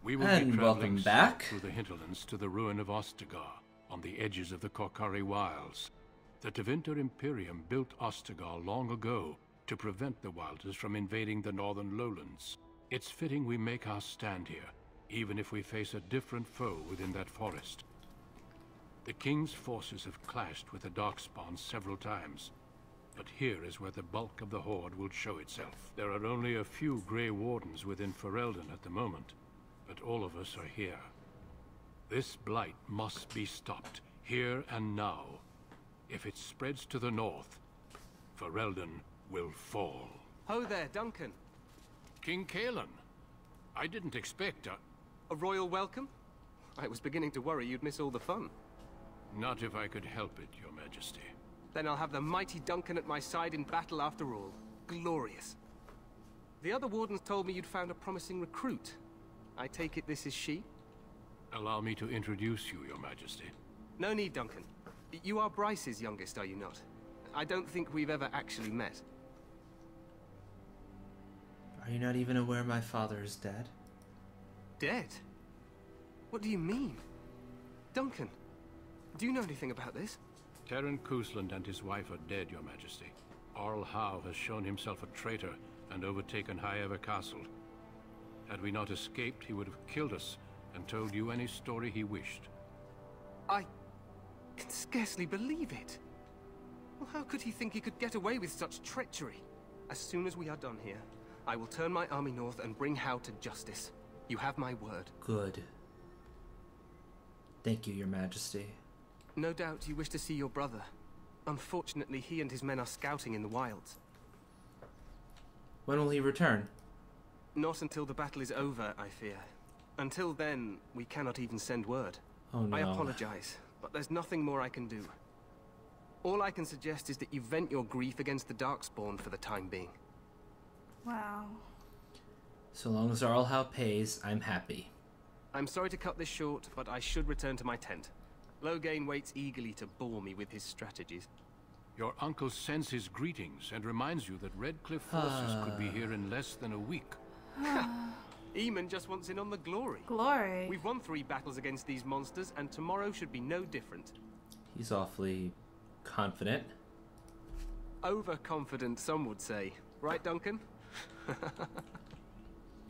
We will And be welcome traveling back. through the hinterlands to the ruin of Ostagar, on the edges of the Korkari Wilds. The Tevinter Imperium built Ostagar long ago to prevent the Wilders from invading the northern lowlands. It's fitting we make our stand here, even if we face a different foe within that forest. The King's forces have clashed with the Darkspawn several times, but here is where the bulk of the Horde will show itself. There are only a few Grey Wardens within Ferelden at the moment, but all of us are here. This blight must be stopped, here and now. If it spreads to the north, Ferelden will fall. Ho there, Duncan. King Kaelan, I didn't expect A royal welcome? I was beginning to worry you'd miss all the fun. Not if I could help it, Your Majesty. Then I'll have the mighty Duncan at my side in battle after all. Glorious. The other wardens told me you'd found a promising recruit. I take it this is she? Allow me to introduce you, Your Majesty. No need, Duncan. You are Bryce's youngest, are you not? I don't think we've ever actually met. Are you not even aware my father is dead? Dead? What do you mean? Duncan, do you know anything about this? Terran Cousland and his wife are dead, Your Majesty. Arl Howe has shown himself a traitor and overtaken High Ever Castle. Had we not escaped, he would have killed us and told you any story he wished. I can scarcely believe it. Well, how could he think he could get away with such treachery? As soon as we are done here, I will turn my army north and bring Howe to justice. You have my word. Good. Thank you, Your Majesty. No doubt you wish to see your brother. Unfortunately, he and his men are scouting in the wilds. When will he return? Not until the battle is over, I fear. Until then, we cannot even send word. Oh no. I apologize, but there's nothing more I can do. All I can suggest is that you vent your grief against the Darkspawn for the time being. Wow. So long as Arl Howe pays, I'm happy. I'm sorry to cut this short, but I should return to my tent. Loghain waits eagerly to bore me with his strategies. Your uncle sends his greetings and reminds you that Redcliffe forces could be here in less than a week. Eamon just wants in on the glory. Glory. We've won 3 battles against these monsters, and tomorrow should be no different. He's awfully confident. Overconfident, some would say. Right, Duncan?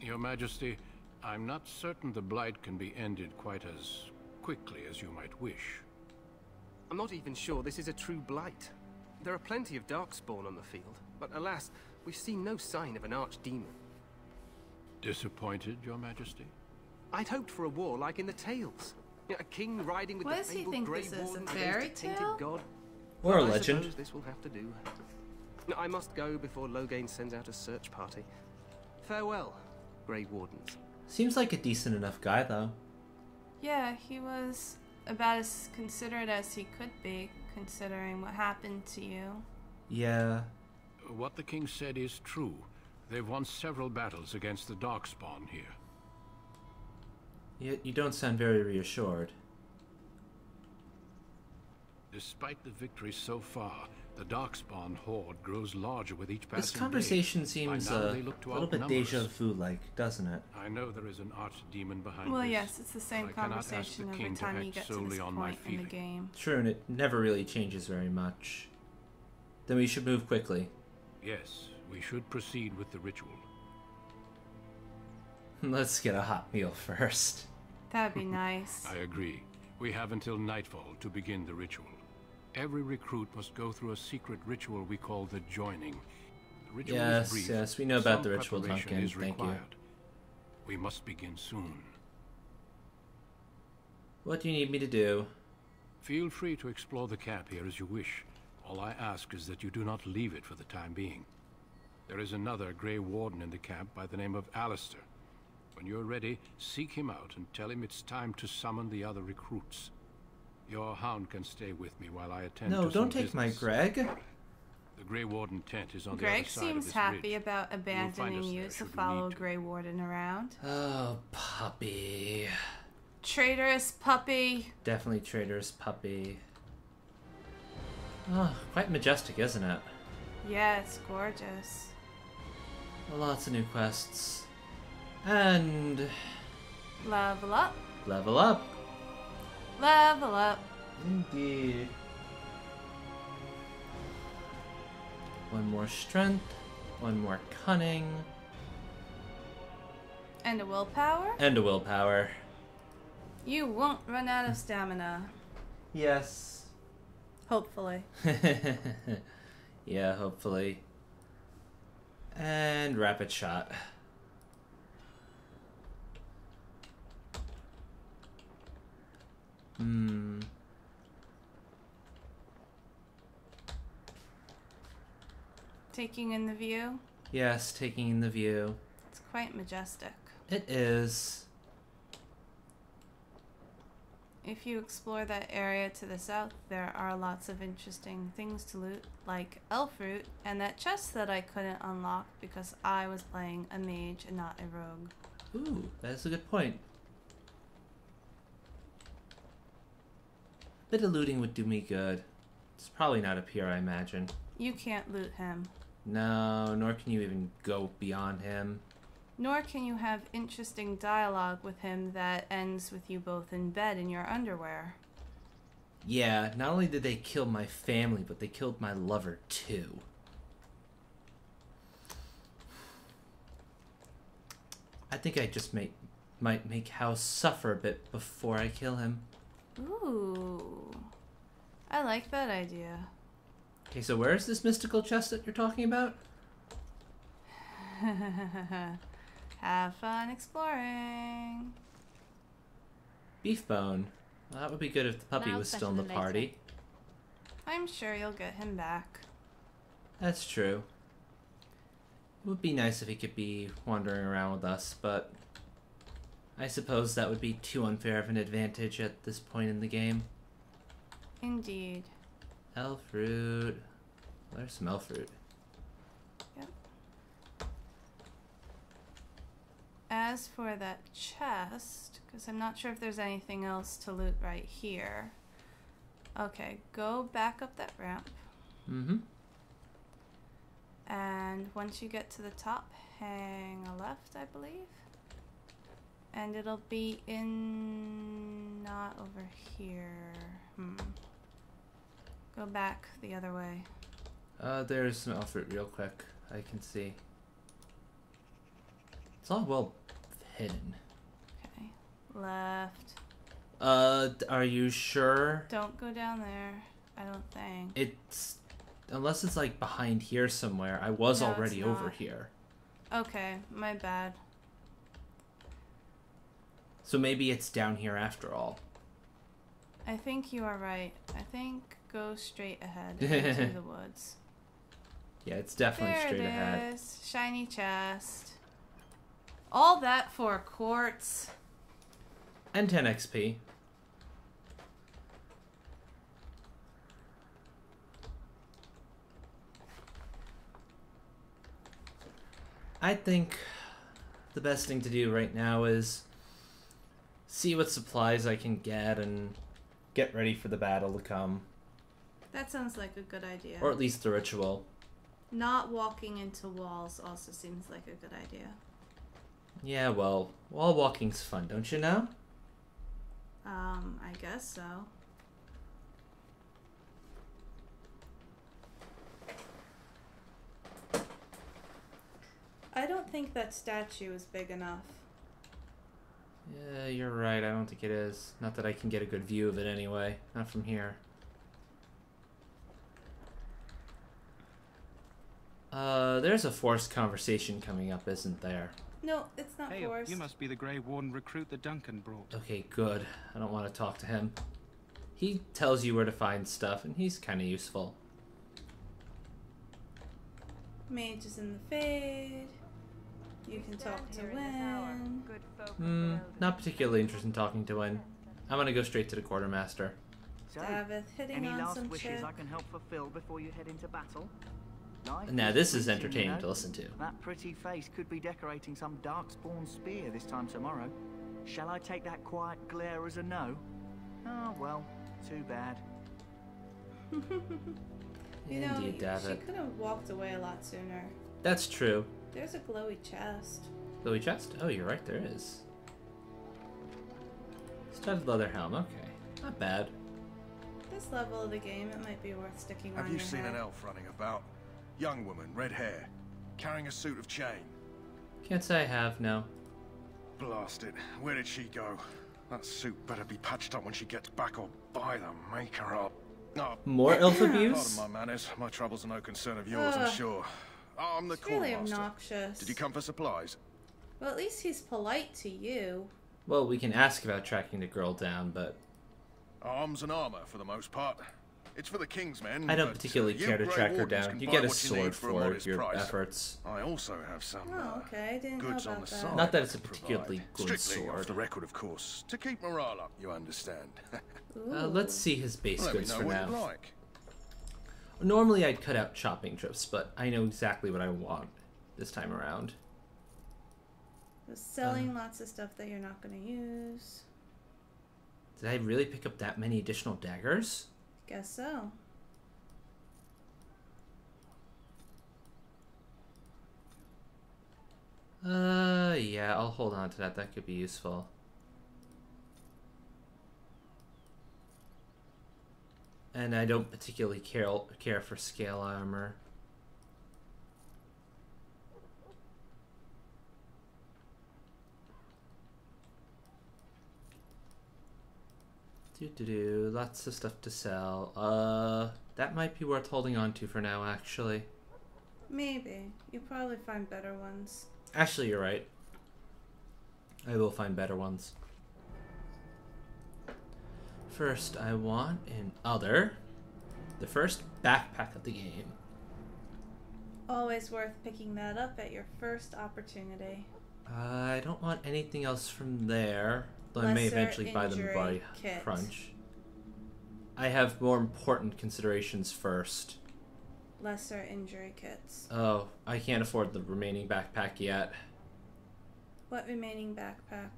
Your Majesty, I'm not certain the blight can be ended quite as quickly as you might wish. I'm not even sure this is a true blight. There are plenty of Darkspawn on the field, but alas, we've seen no sign of an archdemon. Disappointed, Your Majesty? I'd hoped for a war like in the tales. A king riding with What the does he fabled think Grey this is, a Warden fairy against a tainted tale? god. Or a But I legend. suppose this will have to do. I must go before Loghain sends out a search party. Farewell, Grey Wardens. Seems like a decent enough guy, though. Yeah, he was about as considerate as he could be, considering what happened to you. Yeah. What the king said is true. They've won several battles against the Darkspawn here. You don't sound very reassured. Despite the victory so far, the Darkspawn horde grows larger with each passing This conversation day. seems By now a they look to little bit outnumber deja us. vu-like, doesn't it? I know there is an archdemon behind Well, this. yes, it's the same I cannot ask the conversation every king to time you act get to solely this on my point in the feeling. game. True, and it never really changes very much. Then we should move quickly. Yes, we should proceed with the ritual. Let's get a hot meal first. That'd be nice. I agree. We have until nightfall to begin the ritual. Every recruit must go through a secret ritual we call the joining. The ritual Yes, is brief. yes, we know about Some the ritual, preparation Duncan. is Thank you. required. We must begin soon. What do you need me to do? Feel free to explore the camp here as you wish. All I ask is that you do not leave it for the time being. There is another Grey Warden in the camp by the name of Alistair. When you're ready, seek him out and tell him it's time to summon the other recruits. Your hound can stay with me while I attend to No, some don't take my business. Greg. The Grey Warden tent is on the Greg other side of seems this happy ridge. about find abandoning us you there to should we follow need to. Grey Warden around. Oh, puppy. Traitorous puppy. Definitely traitorous puppy. Oh, quite majestic, isn't it? Yeah, it's gorgeous. Lots of new quests. And Level up. Level up. Level up. Indeed. One more strength. One more cunning. And a willpower? And a willpower. You won't run out of stamina. Yes. Hopefully. Yeah, hopefully. And rapid shot. Taking in the view? Yes, taking in the view. It's quite majestic. It is. If you explore that area to the south, there are lots of interesting things to loot, like elf fruit and that chest that I couldn't unlock because I was playing a mage and not a rogue. Ooh, that's a good point. Bit of looting would do me good. It's probably not up here, I imagine. You can't loot him. No, nor can you even go beyond him. Nor can you have interesting dialogue with him that ends with you both in bed in your underwear. Yeah, not only did they kill my family, but they killed my lover too. I think I just might make House suffer a bit before I kill him. Ooh. I like that idea. Okay, so where is this mystical chest that you're talking about? Have fun exploring. Beef bone. Well, that would be good if the puppy Now was still in the better party. I'm sure you'll get him back. That's true. It would be nice if he could be wandering around with us, but I suppose that would be too unfair of an advantage at this point in the game. Indeed. Elf fruit. There's some elf fruit. Yep. As for that chest, because I'm not sure if there's anything else to loot right here. Okay, go back up that ramp. Mm-hmm. And once you get to the top, hang a left, I believe. And it'll be in... not over here. Go back the other way. There's some elf fruit real quick. I can see. It's all well hidden. Okay. Left. Are you sure? Don't go down there, I don't think. It's... Unless it's like behind here somewhere. I was No, it's already over not. here. Okay, my bad. So maybe it's down here after all. I think you are right. I think go straight ahead into the woods. Yeah, it's definitely There straight it ahead. is. Shiny chest. All that for quartz. And 10 XP. I think the best thing to do right now is see what supplies I can get and get ready for the battle to come. That sounds like a good idea. Or at least the ritual. Not walking into walls also seems like a good idea. Yeah, well, wall walking's fun, don't you know? I guess so. I don't think that statue is big enough. Yeah, you're right. I don't think it is. Not that I can get a good view of it anyway. Not from here. There's a forced conversation coming up, isn't there? No, it's not Hey, forced. you must be the Grey Warden recruit that Duncan brought. Okay, good. I don't want to talk to him. He tells you where to find stuff, and he's kind of useful. Mage is in the fade. You can talk to Wynn. Not particularly interested in talking to Wynn. I'm gonna go straight to the quartermaster. So, Davith hitting any on last some wishes chick. I can help fulfill before you head into battle? Life Now this is fleeting, entertaining you know. to listen to. That pretty face could be decorating some darkspawn spear this time tomorrow. Shall I take that quiet glare as a no? Oh well, too bad. You know, Indeed, she David. could have walked away a lot sooner. That's true. There's a glowy chest. Glowy chest? Oh, you're right, there is. Studded leather helm, okay. Not bad. This level of the game, it might be worth sticking on Have you your seen head. an elf running about? Young woman, red hair, carrying a suit of chain. Can't say I have, no. Blast it. Where did she go? That suit better be patched up when she gets back, or by the maker up. No. More elf abuse? Pardon my manners. My troubles are no concern of yours, I'm sure. I'm the It's really quartermaster. obnoxious. Did you come for supplies? Well, at least he's polite to you. Well, we can ask about tracking the girl down, but Arms and armor, for the most part. It's for the king's men. I don't but, particularly you care to Grey track her Wardens down. can You buy get a what you need sword for a for modest your price. efforts. I also have some Oh, okay. I didn't know goods on about the that. side. Not that it's a to particularly provide. good Strictly sword. off the record, of course, to keep morale up. You understand? Let's see his base Let me goods know for what now. you like. Normally I'd cut out chopping trips, but I know exactly what I want this time around. Selling lots of stuff that you're not going to use. Did I really pick up that many additional daggers? Guess so. Yeah, I'll hold on to that. That could be useful. And I don't particularly care for scale armor. Lots of stuff to sell. That might be worth holding on to for now, actually. Maybe. You'll probably find better ones. Actually, you're right. I will find better ones. First, I want an other. The first backpack of the game. Always worth picking that up at your first opportunity. I don't want anything else from there. Though I may Lesser eventually buy them by injury kit. crunch. I have more important considerations first. Lesser injury kits. Oh, I can't afford the remaining backpack yet. What remaining backpack?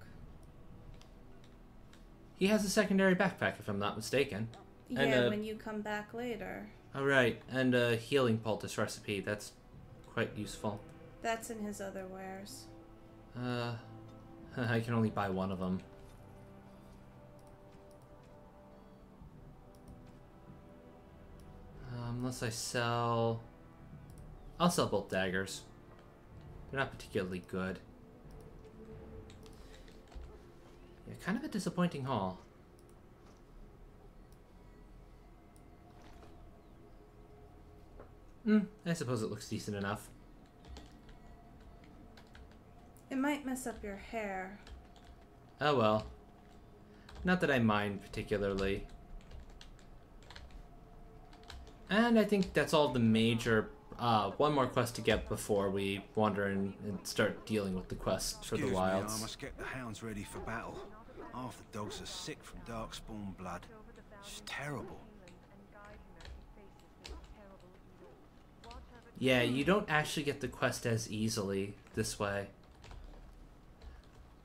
He has a secondary backpack, if I'm not mistaken. Yeah, And, when you come back later. Alright, and a healing poultice recipe. That's quite useful. That's in his other wares. I can only buy one of them. Unless I sell... I'll sell both daggers. They're not particularly good. Yeah, kind of a disappointing haul. I suppose it looks decent enough. It might mess up your hair. Oh well. Not that I mind particularly. And I think that's all the major... one more quest to get before we wander in and start dealing with the quest for the Excuse wilds. Me, I must get the hounds ready for battle. Half the dogs are sick from darkspawn blood. It's terrible. Yeah, you don't actually get the quest as easily this way.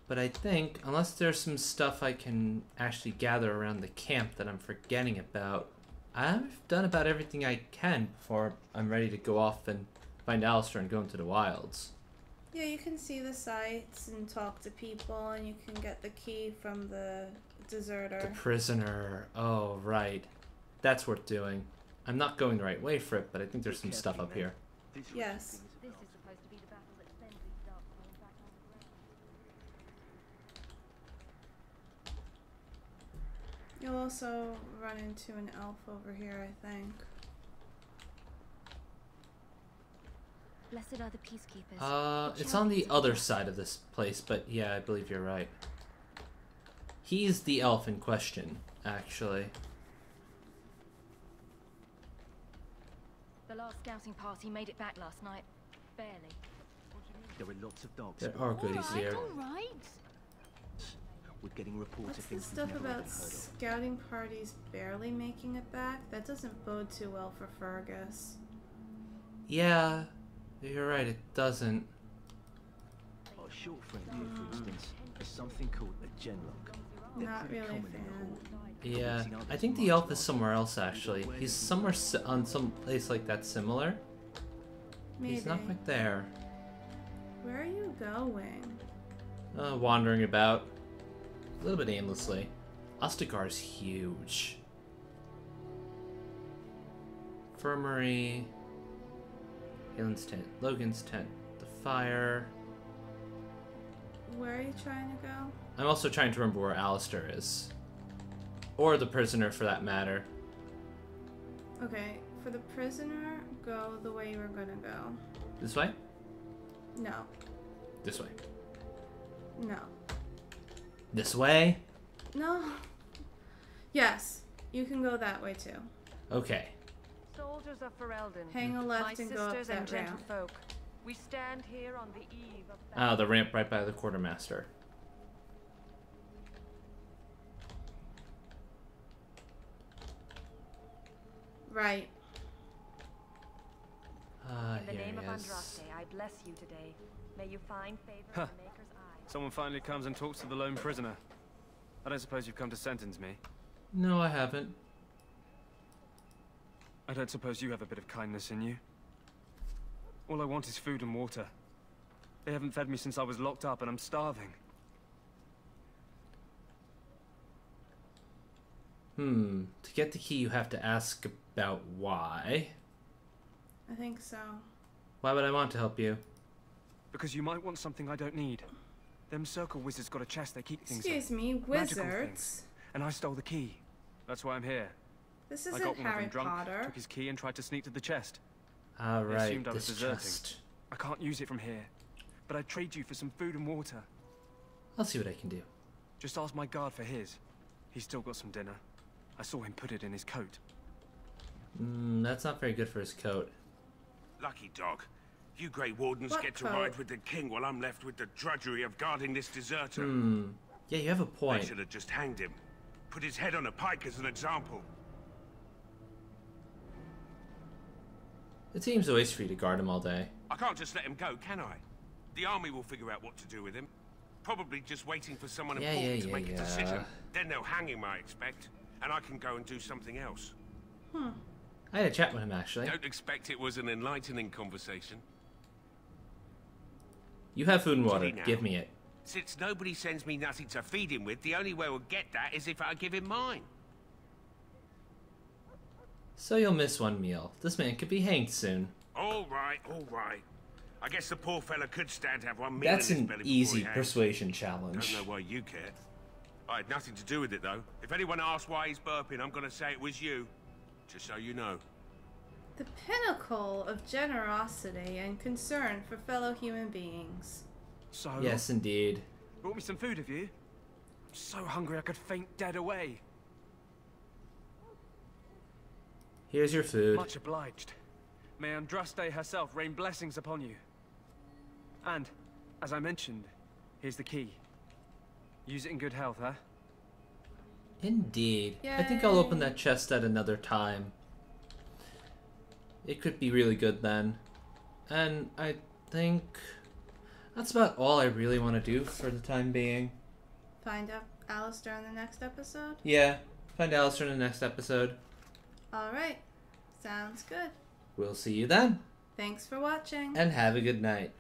But I think, unless there's some stuff I can actually gather around the camp that I'm forgetting about, I've done about everything I can before I'm ready to go off and find Alistair and go into the wilds. Yeah, you can see the sights and talk to people, and you can get the key from the deserter. The prisoner. Oh, right. That's worth doing. I'm not going the right way for it, but I think there's some stuff up here. Yes. This is supposed to be the battle that sends these darkspawn back on the ground. You'll also run into an elf over here, I think. Blessed are the peacekeepers. It's on the other side of this place, but yeah, I believe you're right. He's the elf in question, actually. The last scouting party made it back last night. Barely. There were lots of dogs. There are goodies here. Alright. We're getting reports What's of the things we've stuff never about even heard of. scouting parties barely making it back? That doesn't bode too well for Fergus. Yeah, you're right, it doesn't. Our short friend here, for instance, has something called a genlock. They're Not pretty really a common in the fan. Horde. Yeah, Policing others I think is the much elf is more somewhere else, actually. He's somewhere on some place like that similar. Maybe. He's not quite there. Where are you going? Wandering about. A little bit aimlessly. Ostagar's huge. Infirmary. Galen's tent. Logan's tent. The fire. Where are you trying to go? I'm also trying to remember where Alistair is. Or the prisoner, for that matter. Okay, for the prisoner, go the way you were gonna go. This way? No. This way. No. This way? No. Yes, you can go that way too. Okay. Soldiers of Ferelden, Hang a my left and go up sisters and that ramp. gentlefolk, we stand here on the eve of Ah, the ramp right by the quartermaster. Right. Ah, In the here name of he is. Andraste, I bless you today. May you find favor Huh. in the Maker's eye. Someone finally comes and talks to the lone prisoner. I don't suppose you've come to sentence me. No, I haven't. I don't suppose you have a bit of kindness in you. All I want is food and water. They haven't fed me since I was locked up and I'm starving. To get the key, you have to ask about why. I think so. Why would I want to help you? Because you might want something I don't need. Them circle wizards got a chest they keep things Excuse in. me, Magical wizards? things. And I stole the key. That's why I'm here. This I got isn't one of Harry them drunk, Potter. took his key and tried to sneak to the chest. Ah, They right, assumed I was this deserting. chest. I can't use it from here. But I'd trade you for some food and water. I'll see what I can do. Just ask my guard for his. He's still got some dinner. I saw him put it in his coat. That's not very good for his coat. Lucky dog. You Grey Wardens What get to coat? ride with the king while I'm left with the drudgery of guarding this deserter. Yeah, you have a They point. should have just hanged him. Put his head on a pike as an example. It seems a waste for you to guard him all day. I can't just let him go, can I? The army will figure out what to do with him. Probably just waiting for someone important to make a decision. Then they'll hang him, I expect. And I can go and do something else. I had a chat with him, actually. Don't expect it was an enlightening conversation. You have food and water. Now. Give me it. Since nobody sends me nothing to feed him with, the only way we'll get that is if I give him mine. So you'll miss one meal. This man could be hanged soon. All right, all right. I guess the poor fella could stand to have one meal That's in his an belly before easy he hangs. persuasion Don't challenge. know why you care. I had nothing to do with it, though. If anyone asks why he's burping, I'm gonna say it was you. Just so you know. The pinnacle of generosity and concern for fellow human beings. So? Yes, indeed. Brought me some food, have you? I'm so hungry I could faint dead away. Here's your food. Much obliged. May Andraste herself rain blessings upon you. And, as I mentioned, here's the key. Use it in good health, huh? Indeed. I think I'll open that chest at another time. It could be really good then. And I think that's about all I really want to do for the time being. Find out Alistair in the next episode? Yeah, find Alistair in the next episode. Alright. Sounds good. We'll see you then. Thanks for watching. And have a good night.